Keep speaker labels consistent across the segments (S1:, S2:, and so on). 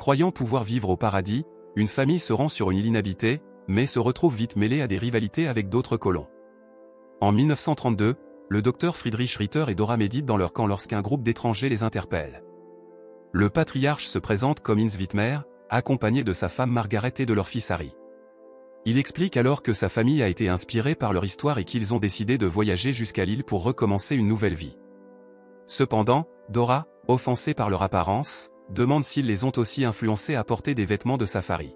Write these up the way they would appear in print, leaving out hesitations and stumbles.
S1: Croyant pouvoir vivre au paradis, une famille se rend sur une île inhabitée, mais se retrouve vite mêlée à des rivalités avec d'autres colons. En 1932, le docteur Friedrich Ritter et Dora méditent dans leur camp lorsqu'un groupe d'étrangers les interpelle. Le patriarche se présente comme Ins Wittmer, accompagné de sa femme Margaret et de leur fils Harry. Il explique alors que sa famille a été inspirée par leur histoire et qu'ils ont décidé de voyager jusqu'à l'île pour recommencer une nouvelle vie. Cependant, Dora, offensée par leur apparence, demande s'ils les ont aussi influencés à porter des vêtements de safari.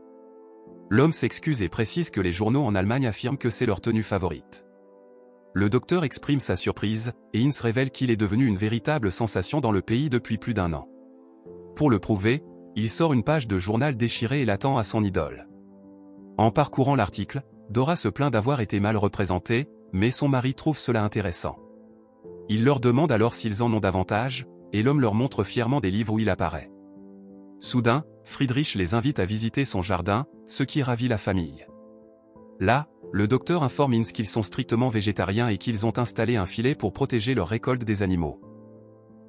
S1: L'homme s'excuse et précise que les journaux en Allemagne affirment que c'est leur tenue favorite. Le docteur exprime sa surprise, et Ins révèle qu'il est devenu une véritable sensation dans le pays depuis plus d'1 an. Pour le prouver, il sort une page de journal déchirée et l'attend à son idole. En parcourant l'article, Dora se plaint d'avoir été mal représentée, mais son mari trouve cela intéressant. Il leur demande alors s'ils en ont davantage, et l'homme leur montre fièrement des livres où il apparaît. Soudain, Friedrich les invite à visiter son jardin, ce qui ravit la famille. Là, le docteur informe Ins qu'ils sont strictement végétariens et qu'ils ont installé un filet pour protéger leur récolte des animaux.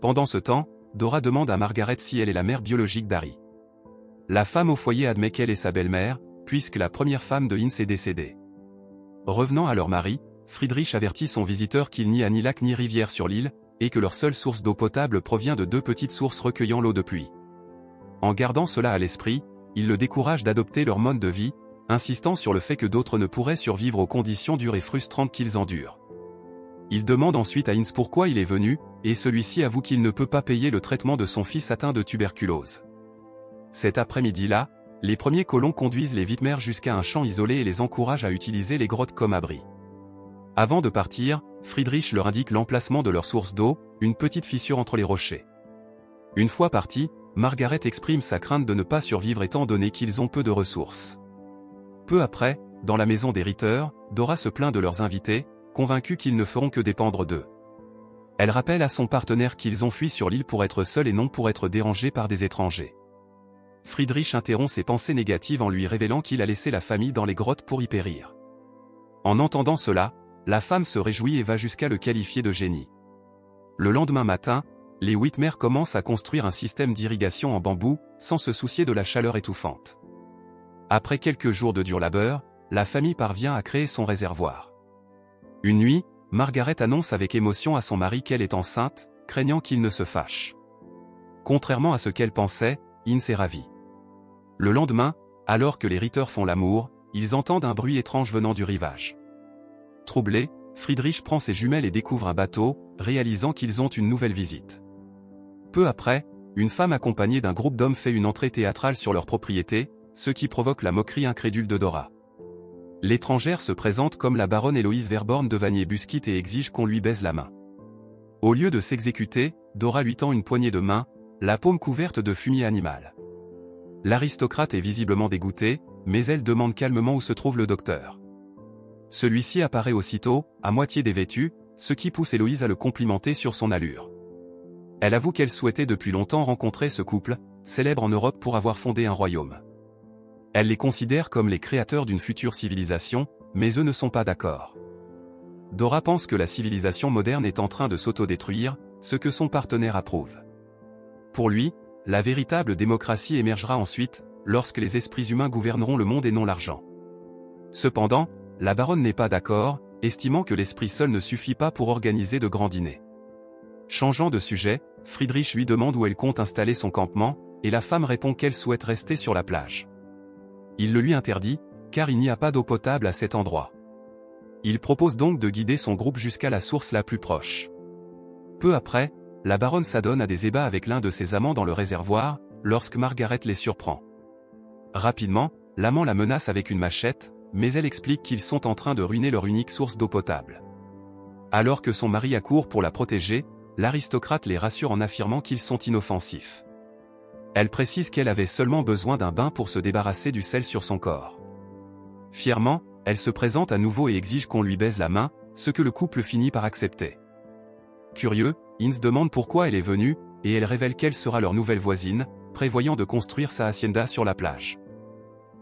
S1: Pendant ce temps, Dora demande à Margaret si elle est la mère biologique d'Harry. La femme au foyer admet qu'elle est sa belle-mère, puisque la première femme de Ins est décédée. Revenant à leur mari, Friedrich avertit son visiteur qu'il n'y a ni lac ni rivière sur l'île, et que leur seule source d'eau potable provient de 2 petites sources recueillant l'eau de pluie. En gardant cela à l'esprit, il le décourage d'adopter leur mode de vie, insistant sur le fait que d'autres ne pourraient survivre aux conditions dures et frustrantes qu'ils endurent. Il demande ensuite à Ins pourquoi il est venu, et celui-ci avoue qu'il ne peut pas payer le traitement de son fils atteint de tuberculose. Cet après-midi-là, les premiers colons conduisent les Wittmer jusqu'à un champ isolé et les encouragent à utiliser les grottes comme abri. Avant de partir, Friedrich leur indique l'emplacement de leur source d'eau, une petite fissure entre les rochers. Une fois partis, Margaret exprime sa crainte de ne pas survivre étant donné qu'ils ont peu de ressources. Peu après, dans la maison des Ritter, Dora se plaint de leurs invités, convaincus qu'ils ne feront que dépendre d'eux. Elle rappelle à son partenaire qu'ils ont fui sur l'île pour être seuls et non pour être dérangés par des étrangers. Friedrich interrompt ses pensées négatives en lui révélant qu'il a laissé la famille dans les grottes pour y périr. En entendant cela, la femme se réjouit et va jusqu'à le qualifier de génie. Le lendemain matin, les Wittmer commencent à construire un système d'irrigation en bambou, sans se soucier de la chaleur étouffante. Après quelques jours de dur labeur, la famille parvient à créer son réservoir. Une nuit, Margaret annonce avec émotion à son mari qu'elle est enceinte, craignant qu'il ne se fâche. Contrairement à ce qu'elle pensait, Ins est ravi. Le lendemain, alors que les Ritter font l'amour, ils entendent un bruit étrange venant du rivage. Troublé, Friedrich prend ses jumelles et découvre un bateau, réalisant qu'ils ont une nouvelle visite. Peu après, une femme accompagnée d'un groupe d'hommes fait une entrée théâtrale sur leur propriété, ce qui provoque la moquerie incrédule de Dora. L'étrangère se présente comme la baronne Héloïse Verborn de Vanier-Busquet et exige qu'on lui baise la main. Au lieu de s'exécuter, Dora lui tend une poignée de main, la paume couverte de fumier animal. L'aristocrate est visiblement dégoûtée, mais elle demande calmement où se trouve le docteur. Celui-ci apparaît aussitôt, à moitié dévêtu, ce qui pousse Héloïse à le complimenter sur son allure. Elle avoue qu'elle souhaitait depuis longtemps rencontrer ce couple, célèbre en Europe pour avoir fondé un royaume. Elle les considère comme les créateurs d'une future civilisation, mais eux ne sont pas d'accord. Dora pense que la civilisation moderne est en train de s'autodétruire, ce que son partenaire approuve. Pour lui, la véritable démocratie émergera ensuite, lorsque les esprits humains gouverneront le monde et non l'argent. Cependant, la baronne n'est pas d'accord, estimant que l'esprit seul ne suffit pas pour organiser de grands dîners. Changeant de sujet, Friedrich lui demande où elle compte installer son campement, et la femme répond qu'elle souhaite rester sur la plage. Il le lui interdit, car il n'y a pas d'eau potable à cet endroit. Il propose donc de guider son groupe jusqu'à la source la plus proche. Peu après, la baronne s'adonne à des ébats avec l'un de ses amants dans le réservoir, lorsque Margaret les surprend. Rapidement, l'amant la menace avec une machette, mais elle explique qu'ils sont en train de ruiner leur unique source d'eau potable. Alors que son mari accourt pour la protéger, l'aristocrate les rassure en affirmant qu'ils sont inoffensifs. Elle précise qu'elle avait seulement besoin d'un bain pour se débarrasser du sel sur son corps. Fièrement, elle se présente à nouveau et exige qu'on lui baise la main, ce que le couple finit par accepter. Curieux, Ins demande pourquoi elle est venue, et elle révèle qu'elle sera leur nouvelle voisine, prévoyant de construire sa hacienda sur la plage.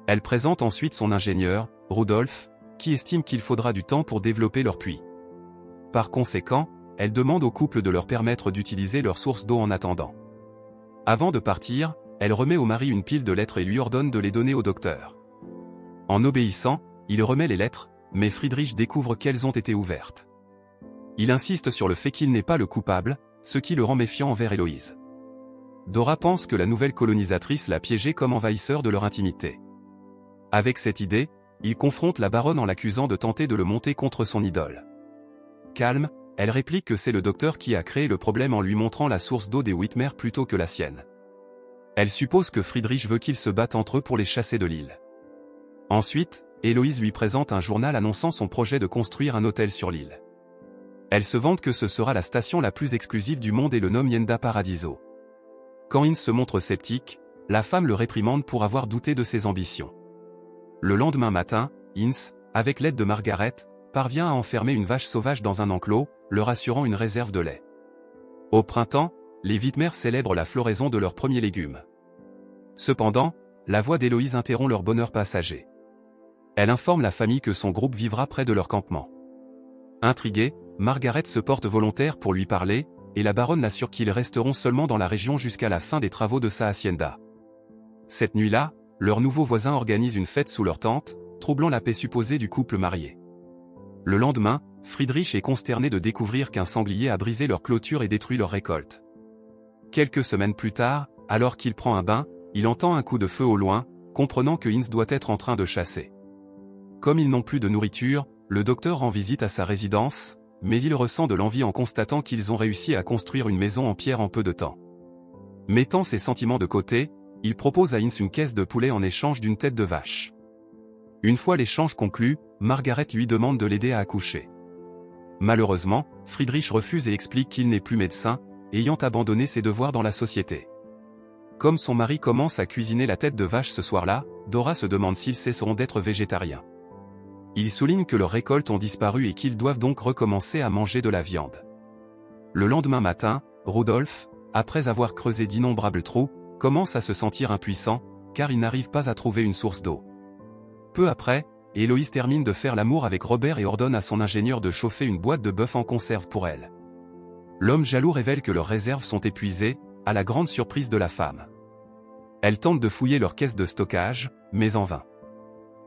S1: Elle présente ensuite son ingénieur, Rudolf, qui estime qu'il faudra du temps pour développer leur puits. Par conséquent, elle demande au couple de leur permettre d'utiliser leur source d'eau en attendant. Avant de partir, elle remet au mari une pile de lettres et lui ordonne de les donner au docteur. En obéissant, il remet les lettres, mais Friedrich découvre qu'elles ont été ouvertes. Il insiste sur le fait qu'il n'est pas le coupable, ce qui le rend méfiant envers Héloïse. Dora pense que la nouvelle colonisatrice l'a piégé comme envahisseur de leur intimité. Avec cette idée, il confronte la baronne en l'accusant de tenter de le monter contre son idole. Calme, elle réplique que c'est le docteur qui a créé le problème en lui montrant la source d'eau des Whitmer plutôt que la sienne. Elle suppose que Friedrich veut qu'ils se battent entre eux pour les chasser de l'île. Ensuite, Héloïse lui présente un journal annonçant son projet de construire un hôtel sur l'île. Elle se vante que ce sera la station la plus exclusive du monde et le nomme Yenda Paradiso. Quand Ince se montre sceptique, la femme le réprimande pour avoir douté de ses ambitions. Le lendemain matin, Ince, avec l'aide de Margaret, parvient à enfermer une vache sauvage dans un enclos, leur assurant une réserve de lait. Au printemps, les Whitmer célèbrent la floraison de leurs premiers légumes. Cependant, la voix d'Héloïse interrompt leur bonheur passager. Elle informe la famille que son groupe vivra près de leur campement. Intriguée, Margaret se porte volontaire pour lui parler, et la baronne l'assure qu'ils resteront seulement dans la région jusqu'à la fin des travaux de sa hacienda. Cette nuit-là, leurs nouveaux voisins organisent une fête sous leur tente, troublant la paix supposée du couple marié. Le lendemain, Friedrich est consterné de découvrir qu'un sanglier a brisé leur clôture et détruit leur récolte. Quelques semaines plus tard, alors qu'il prend un bain, il entend un coup de feu au loin, comprenant que Ince doit être en train de chasser. Comme ils n'ont plus de nourriture, le docteur rend visite à sa résidence, mais il ressent de l'envie en constatant qu'ils ont réussi à construire une maison en pierre en peu de temps. Mettant ses sentiments de côté, il propose à Ince une caisse de poulet en échange d'une tête de vache. Une fois l'échange conclu, Margaret lui demande de l'aider à accoucher. Malheureusement, Friedrich refuse et explique qu'il n'est plus médecin, ayant abandonné ses devoirs dans la société. Comme son mari commence à cuisiner la tête de vache ce soir-là, Dora se demande s'ils cesseront d'être végétariens. Il souligne que leurs récoltes ont disparu et qu'ils doivent donc recommencer à manger de la viande. Le lendemain matin, Rudolf, après avoir creusé d'innombrables trous, commence à se sentir impuissant, car il n'arrive pas à trouver une source d'eau. Peu après, Héloïse termine de faire l'amour avec Robert et ordonne à son ingénieur de chauffer une boîte de bœuf en conserve pour elle. L'homme jaloux révèle que leurs réserves sont épuisées, à la grande surprise de la femme. Elle tente de fouiller leur caisse de stockage, mais en vain.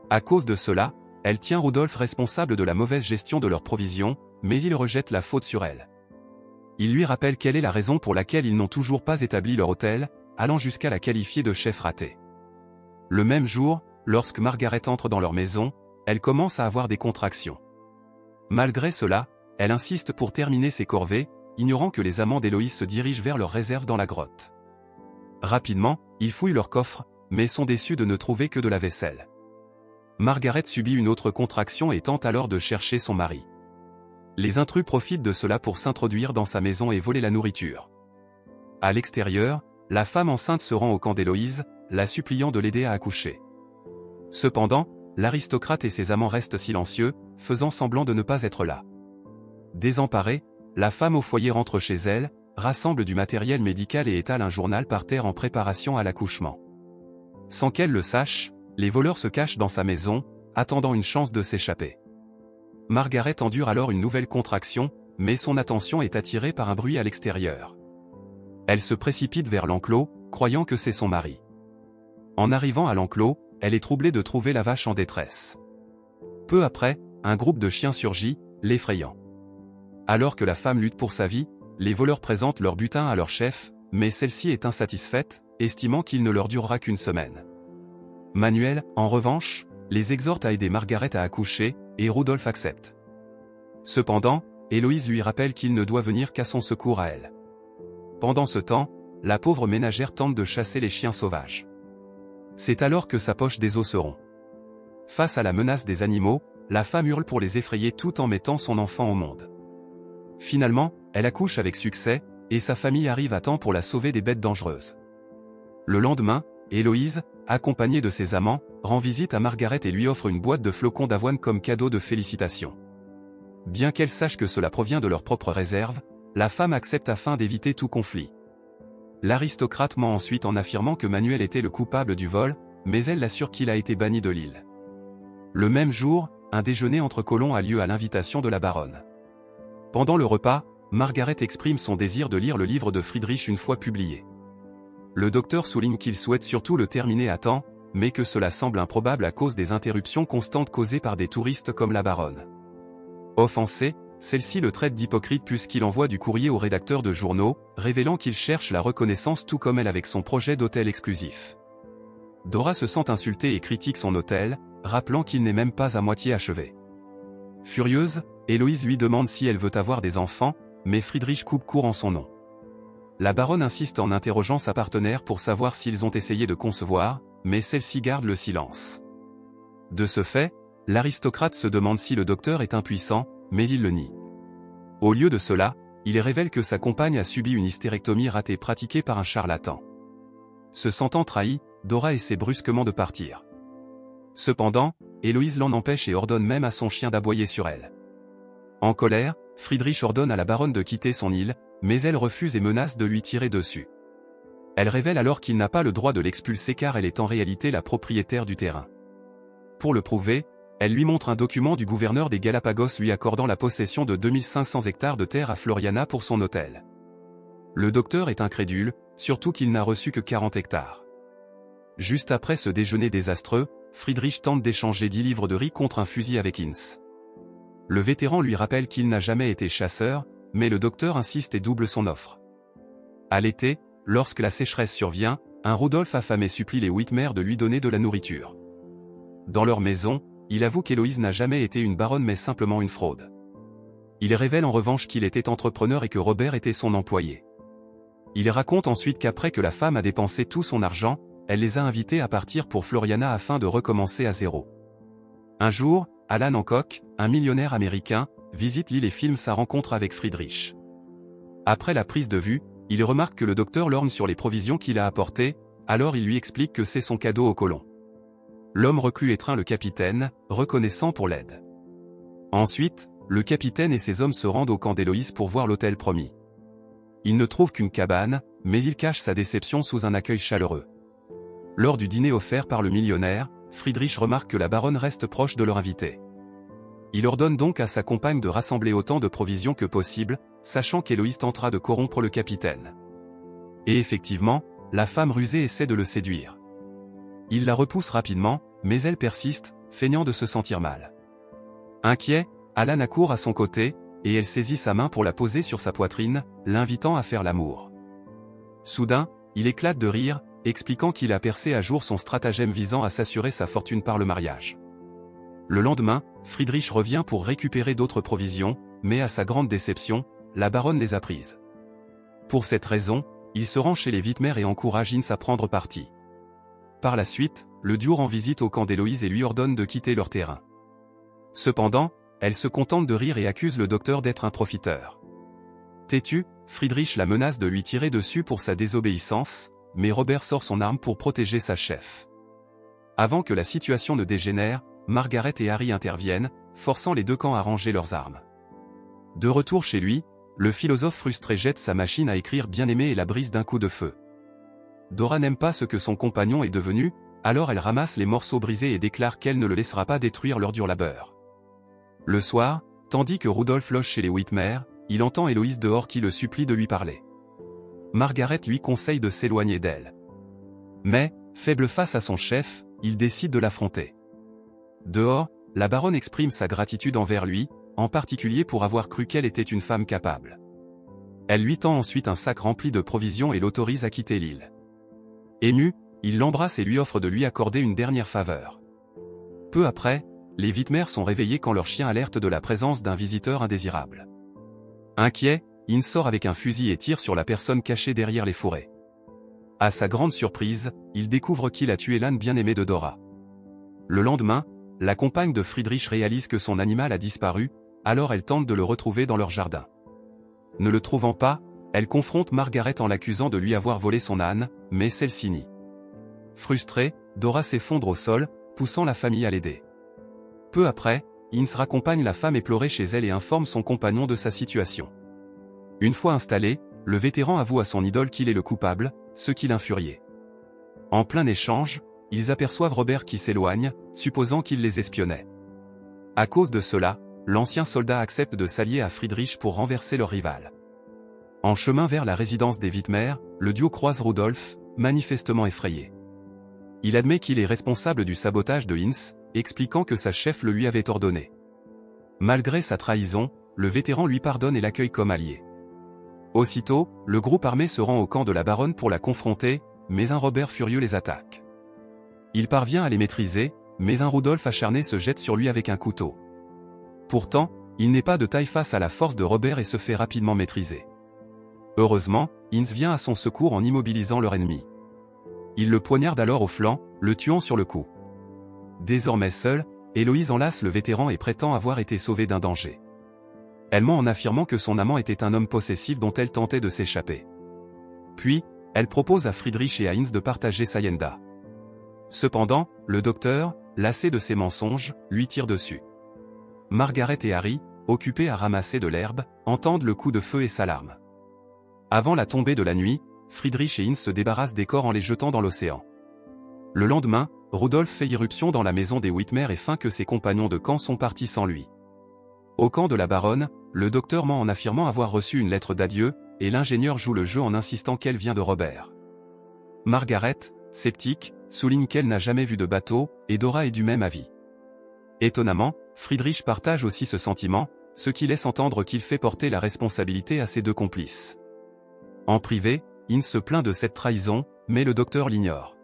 S1: À cause de cela, elle tient Rudolf responsable de la mauvaise gestion de leurs provisions, mais il rejette la faute sur elle. Il lui rappelle quelle est la raison pour laquelle ils n'ont toujours pas établi leur hôtel, allant jusqu'à la qualifier de chef raté. Le même jour, lorsque Margaret entre dans leur maison, elle commence à avoir des contractions. Malgré cela, elle insiste pour terminer ses corvées, ignorant que les amants d'Héloïse se dirigent vers leur réserve dans la grotte. Rapidement, ils fouillent leur coffre, mais sont déçus de ne trouver que de la vaisselle. Margaret subit une autre contraction et tente alors de chercher son mari. Les intrus profitent de cela pour s'introduire dans sa maison et voler la nourriture. À l'extérieur, la femme enceinte se rend au camp d'Héloïse, la suppliant de l'aider à accoucher. Cependant, l'aristocrate et ses amants restent silencieux, faisant semblant de ne pas être là. Désemparée, la femme au foyer rentre chez elle, rassemble du matériel médical et étale un journal par terre en préparation à l'accouchement. Sans qu'elle le sache, les voleurs se cachent dans sa maison, attendant une chance de s'échapper. Margaret endure alors une nouvelle contraction, mais son attention est attirée par un bruit à l'extérieur. Elle se précipite vers l'enclos, croyant que c'est son mari. En arrivant à l'enclos, elle est troublée de trouver la vache en détresse. Peu après, un groupe de chiens surgit, l'effrayant. Alors que la femme lutte pour sa vie, les voleurs présentent leur butin à leur chef, mais celle-ci est insatisfaite, estimant qu'il ne leur durera qu'une semaine. Manuel, en revanche, les exhorte à aider Margaret à accoucher, et Rudolf accepte. Cependant, Héloïse lui rappelle qu'il ne doit venir qu'à son secours à elle. Pendant ce temps, la pauvre ménagère tente de chasser les chiens sauvages. C'est alors que sa poche des os se rompt. Face à la menace des animaux, la femme hurle pour les effrayer tout en mettant son enfant au monde. Finalement, elle accouche avec succès, et sa famille arrive à temps pour la sauver des bêtes dangereuses. Le lendemain, Héloïse, accompagnée de ses amants, rend visite à Margaret et lui offre une boîte de flocons d'avoine comme cadeau de félicitations. Bien qu'elle sache que cela provient de leur propre réserve, la femme accepte afin d'éviter tout conflit. L'aristocrate ment ensuite en affirmant que Manuel était le coupable du vol, mais elle l'assure qu'il a été banni de l'île. Le même jour, un déjeuner entre colons a lieu à l'invitation de la baronne. Pendant le repas, Margaret exprime son désir de lire le livre de Friedrich une fois publié. le docteur souligne qu'il souhaite surtout le terminer à temps, mais que cela semble improbable à cause des interruptions constantes causées par des touristes comme la baronne. Offensée, celle-ci le traite d'hypocrite puisqu'il envoie du courrier au rédacteur de journaux, révélant qu'il cherche la reconnaissance tout comme elle avec son projet d'hôtel exclusif. Dora se sent insultée et critique son hôtel, rappelant qu'il n'est même pas à moitié achevé. Furieuse, Héloïse lui demande si elle veut avoir des enfants, mais Friedrich coupe court en son nom. La baronne insiste en interrogeant sa partenaire pour savoir s'ils ont essayé de concevoir, mais celle-ci garde le silence. De ce fait, l'aristocrate se demande si le docteur est impuissant, mais il le nie. Au lieu de cela, il révèle que sa compagne a subi une hystérectomie ratée pratiquée par un charlatan. Se sentant trahie, Dora essaie brusquement de partir. Cependant, Héloïse l'en empêche et ordonne même à son chien d'aboyer sur elle. En colère, Friedrich ordonne à la baronne de quitter son île, mais elle refuse et menace de lui tirer dessus. Elle révèle alors qu'il n'a pas le droit de l'expulser car elle est en réalité la propriétaire du terrain. Pour le prouver, elle lui montre un document du gouverneur des Galapagos lui accordant la possession de 2500 hectares de terre à Floriana pour son hôtel. Le docteur est incrédule, surtout qu'il n'a reçu que 40 hectares. Juste après ce déjeuner désastreux, Friedrich tente d'échanger 10 livres de riz contre un fusil avec Ince. Le vétéran lui rappelle qu'il n'a jamais été chasseur, mais le docteur insiste et double son offre. À l'été, lorsque la sécheresse survient, un Rudolf affamé supplie les Whitmer de lui donner de la nourriture. Dans leur maison, il avoue qu'Héloïse n'a jamais été une baronne mais simplement une fraude. Il révèle en revanche qu'il était entrepreneur et que Robert était son employé. Il raconte ensuite qu'après que la femme a dépensé tout son argent, elle les a invités à partir pour Floriana afin de recommencer à zéro. Un jour, Alan Hancock, un millionnaire américain, visite l'île et filme sa rencontre avec Friedrich. Après la prise de vue, il remarque que le docteur lorgne sur les provisions qu'il a apportées, alors il lui explique que c'est son cadeau aux colons. L'homme reclus étreint le capitaine, reconnaissant pour l'aide. Ensuite, le capitaine et ses hommes se rendent au camp d'Héloïse pour voir l'hôtel promis. Il ne trouve qu'une cabane, mais il cache sa déception sous un accueil chaleureux. Lors du dîner offert par le millionnaire, Friedrich remarque que la baronne reste proche de leur invité. Il ordonne donc à sa compagne de rassembler autant de provisions que possible, sachant qu'Héloïse tentera de corrompre le capitaine. Et effectivement, la femme rusée essaie de le séduire. Il la repousse rapidement, mais elle persiste, feignant de se sentir mal. Inquiet, Alan accourt à son côté, et elle saisit sa main pour la poser sur sa poitrine, l'invitant à faire l'amour. Soudain, il éclate de rire, expliquant qu'il a percé à jour son stratagème visant à s'assurer sa fortune par le mariage. Le lendemain, Friedrich revient pour récupérer d'autres provisions, mais à sa grande déception, la baronne les a prises. Pour cette raison, il se rend chez les Whitmer et encourage Ince à prendre parti. Par la suite, le duo rend visite au camp d'Héloïse et lui ordonne de quitter leur terrain. Cependant, elle se contente de rire et accuse le docteur d'être un profiteur. Têtu, Friedrich la menace de lui tirer dessus pour sa désobéissance, mais Robert sort son arme pour protéger sa chef. Avant que la situation ne dégénère, Margaret et Harry interviennent, forçant les deux camps à ranger leurs armes. De retour chez lui, le philosophe frustré jette sa machine à écrire bien-aimé et la brise d'un coup de feu. Dora n'aime pas ce que son compagnon est devenu, alors elle ramasse les morceaux brisés et déclare qu'elle ne le laissera pas détruire leur dur labeur. Le soir, tandis que Rudolf loge chez les Whitmer, il entend Héloïse dehors qui le supplie de lui parler. Margaret lui conseille de s'éloigner d'elle. Mais, faible face à son chef, il décide de l'affronter. Dehors, la baronne exprime sa gratitude envers lui, en particulier pour avoir cru qu'elle était une femme capable. Elle lui tend ensuite un sac rempli de provisions et l'autorise à quitter l'île. Ému, il l'embrasse et lui offre de lui accorder une dernière faveur. Peu après, les Whitmer sont réveillés quand leur chien alerte de la présence d'un visiteur indésirable. Inquiet, Ince sort avec un fusil et tire sur la personne cachée derrière les fourrés. À sa grande surprise, il découvre qu'il a tué l'âne bien-aimé de Dora. Le lendemain, la compagne de Friedrich réalise que son animal a disparu, alors elle tente de le retrouver dans leur jardin. Ne le trouvant pas, elle confronte Margaret en l'accusant de lui avoir volé son âne, mais celle-ci nie. Frustrée, Dora s'effondre au sol, poussant la famille à l'aider. Peu après, Ince raccompagne la femme éplorée chez elle et informe son compagnon de sa situation. Une fois installé, le vétéran avoue à son idole qu'il est le coupable, ce qui l'infuriait. En plein échange, ils aperçoivent Robert qui s'éloigne, supposant qu'il les espionnait. À cause de cela, l'ancien soldat accepte de s'allier à Friedrich pour renverser leur rival. En chemin vers la résidence des Whitmer, le duo croise Rudolf, manifestement effrayé. Il admet qu'il est responsable du sabotage de Hinz, expliquant que sa chef le lui avait ordonné. Malgré sa trahison, le vétéran lui pardonne et l'accueille comme allié. Aussitôt, le groupe armé se rend au camp de la baronne pour la confronter, mais un Robert furieux les attaque. Il parvient à les maîtriser, mais un Rudolf acharné se jette sur lui avec un couteau. Pourtant, il n'est pas de taille face à la force de Robert et se fait rapidement maîtriser. Heureusement, Hinz vient à son secours en immobilisant leur ennemi. Il le poignarde alors au flanc, le tuant sur le coup. Désormais seule, Héloïse enlace le vétéran et prétend avoir été sauvée d'un danger. Elle ment en affirmant que son amant était un homme possessif dont elle tentait de s'échapper. Puis, elle propose à Friedrich et à Hinz de partager Sayenda. Cependant, le docteur, lassé de ses mensonges, lui tire dessus. Margaret et Harry, occupés à ramasser de l'herbe, entendent le coup de feu et s'alarment. Avant la tombée de la nuit, Friedrich et Hinz se débarrassent des corps en les jetant dans l'océan. Le lendemain, Rudolf fait irruption dans la maison des Whitmer et feint que ses compagnons de camp sont partis sans lui. Au camp de la baronne, le docteur ment en affirmant avoir reçu une lettre d'adieu, et l'ingénieur joue le jeu en insistant qu'elle vient de Robert. Margaret, sceptique, souligne qu'elle n'a jamais vu de bateau, et Dora est du même avis. Étonnamment, Friedrich partage aussi ce sentiment, ce qui laisse entendre qu'il fait porter la responsabilité à ses deux complices. En privé, Hinz se plaint de cette trahison, mais le docteur l'ignore.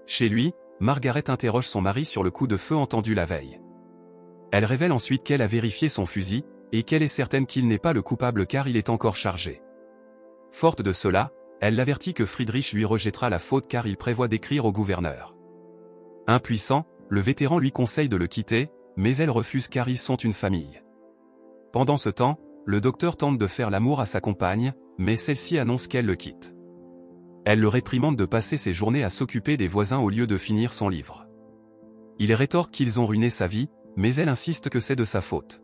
S1: Chez lui, Margaret interroge son mari sur le coup de feu entendu la veille. Elle révèle ensuite qu'elle a vérifié son fusil, et qu'elle est certaine qu'il n'est pas le coupable car il est encore chargé. Forte de cela, elle l'avertit que Friedrich lui rejettera la faute car il prévoit d'écrire au gouverneur. Impuissant, le vétéran lui conseille de le quitter, mais elle refuse car ils sont une famille. Pendant ce temps, le docteur tente de faire l'amour à sa compagne, mais celle-ci annonce qu'elle le quitte. Elle le réprimande de passer ses journées à s'occuper des voisins au lieu de finir son livre. Il rétorque qu'ils ont ruiné sa vie, mais elle insiste que c'est de sa faute.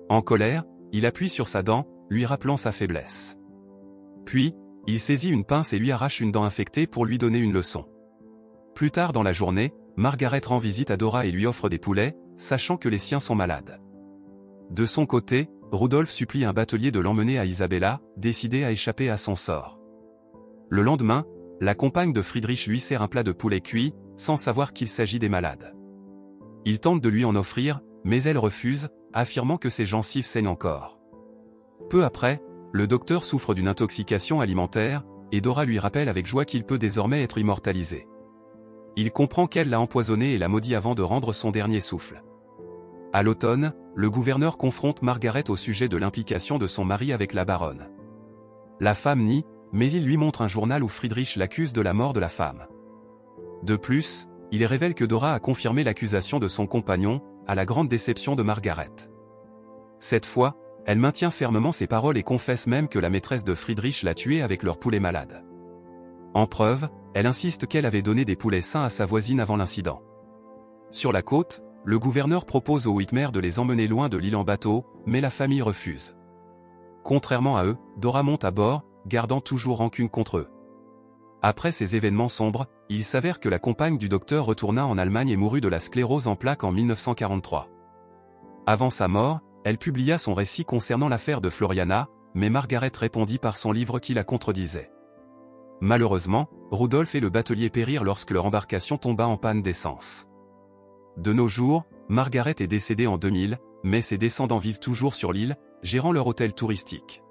S1: En colère, il appuie sur sa dent, lui rappelant sa faiblesse. Puis, il saisit une pince et lui arrache une dent infectée pour lui donner une leçon. Plus tard dans la journée, Margaret rend visite à Dora et lui offre des poulets, sachant que les siens sont malades. De son côté, Rudolf supplie un batelier de l'emmener à Isabella, décidée à échapper à son sort. Le lendemain, la compagne de Friedrich lui sert un plat de poulet cuit, sans savoir qu'il s'agit des malades. Il tente de lui en offrir, mais elle refuse, affirmant que ses gencives saignent encore. Peu après, le docteur souffre d'une intoxication alimentaire, et Dora lui rappelle avec joie qu'il peut désormais être immortalisé. Il comprend qu'elle l'a empoisonné et l'a maudit avant de rendre son dernier souffle. À l'automne, le gouverneur confronte Margaret au sujet de l'implication de son mari avec la baronne. La femme nie, mais il lui montre un journal où Friedrich l'accuse de la mort de la femme. De plus, il révèle que Dora a confirmé l'accusation de son compagnon, à la grande déception de Margaret. Cette fois, elle maintient fermement ses paroles et confesse même que la maîtresse de Friedrich l'a tué avec leur poulet malade. En preuve, elle insiste qu'elle avait donné des poulets sains à sa voisine avant l'incident. Sur la côte, le gouverneur propose aux Whitmer de les emmener loin de l'île en bateau, mais la famille refuse. Contrairement à eux, Dora monte à bord, gardant toujours rancune contre eux. Après ces événements sombres, il s'avère que la compagne du docteur retourna en Allemagne et mourut de la sclérose en plaques en 1943. Avant sa mort, elle publia son récit concernant l'affaire de Floriana, mais Margaret répondit par son livre qui la contredisait. Malheureusement, Rudolf et le batelier périrent lorsque leur embarcation tomba en panne d'essence. De nos jours, Margaret est décédée en 2000, mais ses descendants vivent toujours sur l'île, gérant leur hôtel touristique.